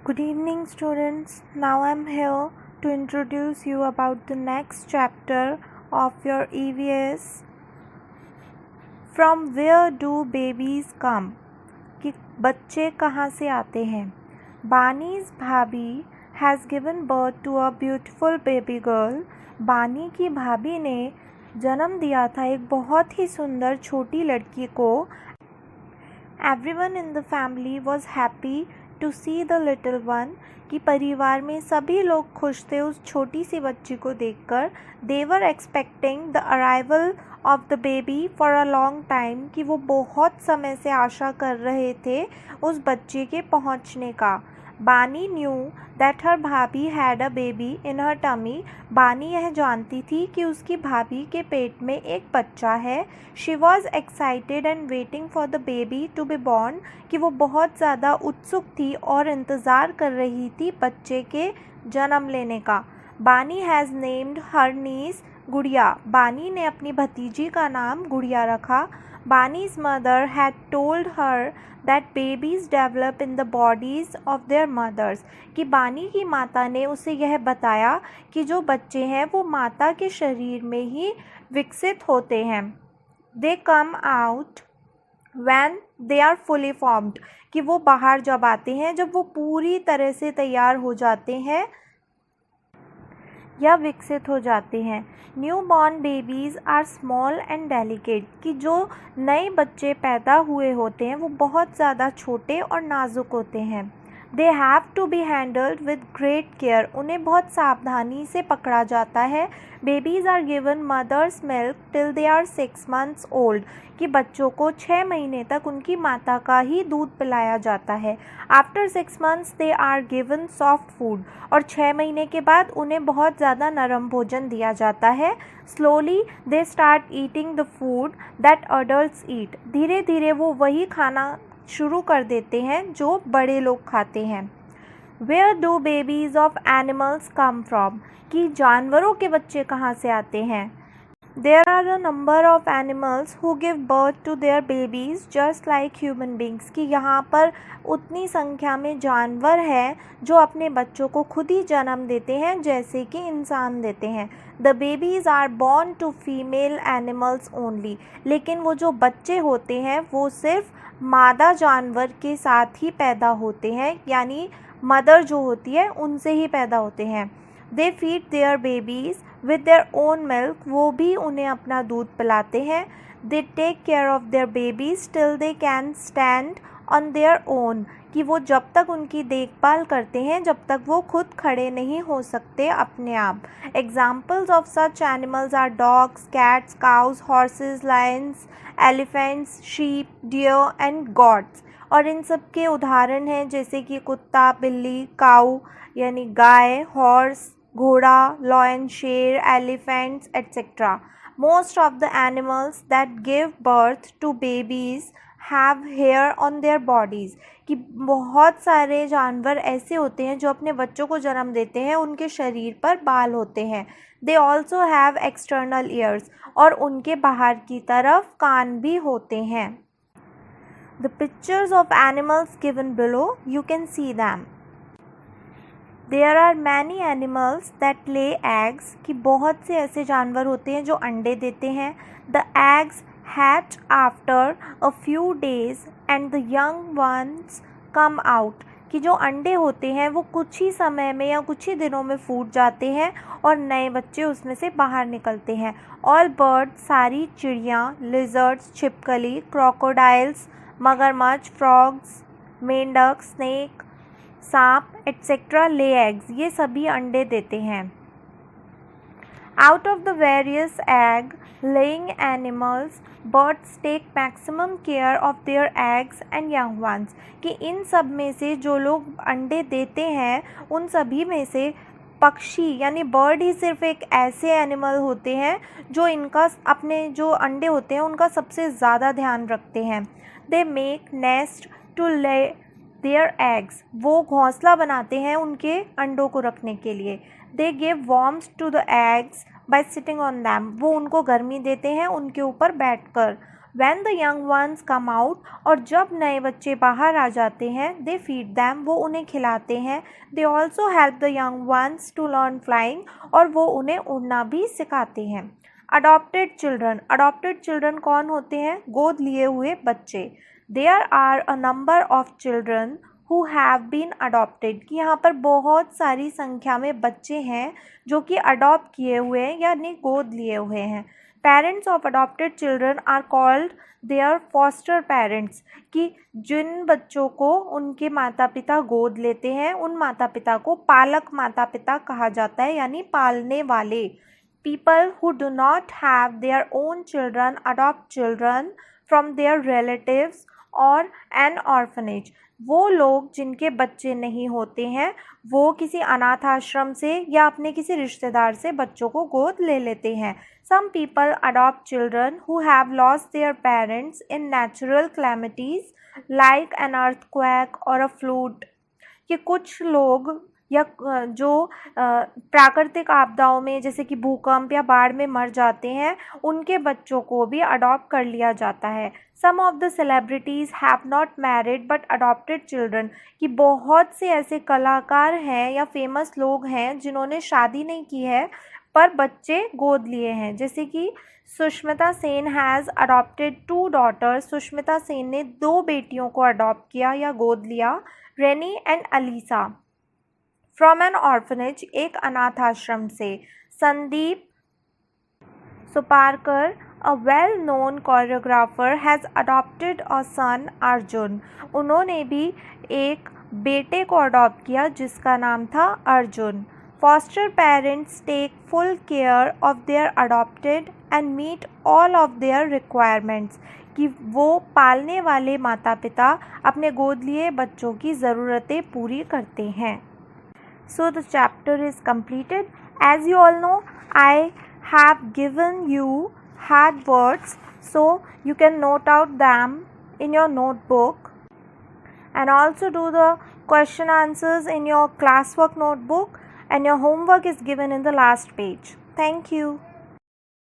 Good evening, students. Now I'm here to introduce you about the next chapter of your EVS. From where do babies come? कि बच्चे कहाँ से आते हैं? Bani's भाभी has given birth to a beautiful baby girl. बानी की भाभी ने जन्म दिया था एक बहुत ही सुंदर छोटी लड़की को. Everyone in the family was happy to see the little one. कि परिवार में सभी लोग खुश थे उस छोटी सी बच्ची को देखकर. They were expecting the arrival of the baby for a long time. कि वो बहुत समय से आशा कर रहे थे उस बच्चे के पहुंचने का. बानी knew that her भाभी had a baby in her tummy. बानी यह जानती थी कि उसकी भाभी के पेट में एक बच्चा है. She was excited and waiting for the baby to be born. कि वो बहुत ज़्यादा उत्सुक थी और इंतज़ार कर रही थी बच्चे के जन्म लेने का. बानी हैज़ नेम्ड हर niece गुड़िया. बानी ने अपनी भतीजी का नाम गुड़िया रखा. Bani's mother had told her that babies develop in the bodies of their mothers. कि बानी की माता ने उसे यह बताया कि जो बच्चे हैं वो माता के शरीर में ही विकसित होते हैं. They come out when they are fully formed. कि वो बाहर जब आते हैं जब वो पूरी तरह से तैयार हो जाते हैं या विकसित हो जाते हैं. Newborn babies are small and delicate. कि जो नए बच्चे पैदा हुए होते हैं वो बहुत ज़्यादा छोटे और नाजुक होते हैं. They have to be handled with great care. उन्हें बहुत सावधानी से पकड़ा जाता है. Babies are given mother's milk till they are 6 months old. कि बच्चों को 6 महीने तक उनकी माता का ही दूध पिलाया जाता है. After 6 months they are given soft food. और 6 महीने के बाद उन्हें बहुत ज़्यादा नरम भोजन दिया जाता है. Slowly they start eating the food that adults eat. धीरे धीरे वो वही खाना शुरू कर देते हैं जो बड़े लोग खाते हैं. Where do babies of animals come from. कि जानवरों के बच्चे कहाँ से आते हैं. There are a number of animals who give birth to their babies just like human beings. कि यहाँ पर उतनी संख्या में जानवर हैं जो अपने बच्चों को खुद ही जन्म देते हैं जैसे कि इंसान देते हैं. The babies are born to female animals only. लेकिन वो जो बच्चे होते हैं वो सिर्फ मादा जानवर के साथ ही पैदा होते हैं. यानी मदर जो होती है उनसे ही पैदा होते हैं. They feed their babies with their own milk. वो भी उन्हें अपना दूध पिलाते हैं. They take care of their babies till they can stand on their own. कि वो जब तक उनकी देखभाल करते हैं जब तक वो खुद खड़े नहीं हो सकते अपने आप. Examples of such animals are dogs, cats, cows, horses, lions, elephants, sheep, deer and goats. और इन सब के उदाहरण हैं जैसे कि कुत्ता, बिल्ली, काऊ यानी गाय, हॉर्स, घोड़ा, लॉयन, शेर, elephants etcetera. Most of the animals that give birth to babies have hair on their bodies. कि बहुत सारे जानवर ऐसे होते हैं जो अपने बच्चों को जन्म देते हैं उनके शरीर पर बाल होते हैं. They also have external years. और उनके बाहर की तरफ कान भी होते हैं. The pictures of animals given below, you can see them. There are many animals that lay eggs. कि बहुत से ऐसे जानवर होते हैं जो अंडे देते हैं. The eggs hatch after a few days and the young ones come out. कि जो अंडे होते हैं वो कुछ ही समय में या कुछ ही दिनों में फूट जाते हैं और नए बच्चे उसमें से बाहर निकलते हैं. All birds, सारी चिड़ियाँ, lizards, छिपकली, crocodiles, मगरमच्छ, फ्रॉग्स, मेंढक, स्नेक, सांप एट्सेट्रा ले एग्स. ये सभी अंडे देते हैं. Out of the various egg laying animals birds take maximum care of their eggs and young ones. कि इन सब में से जो लोग अंडे देते हैं उन सभी में से पक्षी यानी बर्ड ही सिर्फ एक ऐसे एनिमल होते हैं जो इनका अपने जो अंडे होते हैं उनका सबसे ज़्यादा ध्यान रखते हैं. They make nest to lay their eggs. वो घोंसला बनाते हैं उनके अंडों को रखने के लिए. They give warmth to the eggs by sitting on them. वो उनको गर्मी देते हैं उनके ऊपर बैठकर. When the young ones come out, और जब नए बच्चे बाहर आ जाते हैं, they feed them, वो उन्हें खिलाते हैं. They also help the young ones to learn flying, और वो उन्हें उड़ना भी सिखाते हैं. Adopted children कौन होते हैं? गोद लिए हुए बच्चे. There are a number of children who have been adopted, कि यहाँ पर बहुत सारी संख्या में बच्चे हैं जो कि अडॉप्ट किए हुए हैं यानी गोद लिए हुए हैं. Parents of adopted children are called their foster parents, कि जिन बच्चों को उनके माता पिता गोद लेते हैं उन माता पिता को पालक माता पिता कहा जाता है यानी पालने वाले. People who do not have their own children adopt children from their relatives or an orphanage. वो लोग जिनके बच्चे नहीं होते हैं वो किसी अनाथ आश्रम से या अपने किसी रिश्तेदार से बच्चों को गोद ले लेते हैं. Some people adopt children who have lost their parents in natural calamities like an earthquake or a flood. कि कुछ लोग या जो प्राकृतिक आपदाओं में जैसे कि भूकंप या बाढ़ में मर जाते हैं उनके बच्चों को भी अडॉप्ट कर लिया जाता है. Some of the celebrities have not married but adopted children, कि बहुत से ऐसे कलाकार हैं या फेमस लोग हैं जिन्होंने शादी नहीं की है पर बच्चे गोद लिए हैं. जैसे कि Sushmita Sen has adopted 2 daughters. Sushmita Sen ने 2 बेटियों को अडॉप्ट किया या गोद लिया. Renee and Alisa from an orphanage, एक अनाथ आश्रम से. Sandeep Soparrkar, a well known choreographer, has adopted a son Arjun. उन्होंने भी एक बेटे को अडॉप्ट किया जिसका नाम था Arjun. Foster parents take full care of their adopted and meet all of their requirements, कि वो पालने वाले माता पिता अपने गोद लिए बच्चों की ज़रूरतें पूरी करते हैं. So the chapter is completed. As you all know, I have given you hard words, so you can note out them in your notebook and also do the question answers in your classwork notebook, and your homework is given in the last page. Thank you.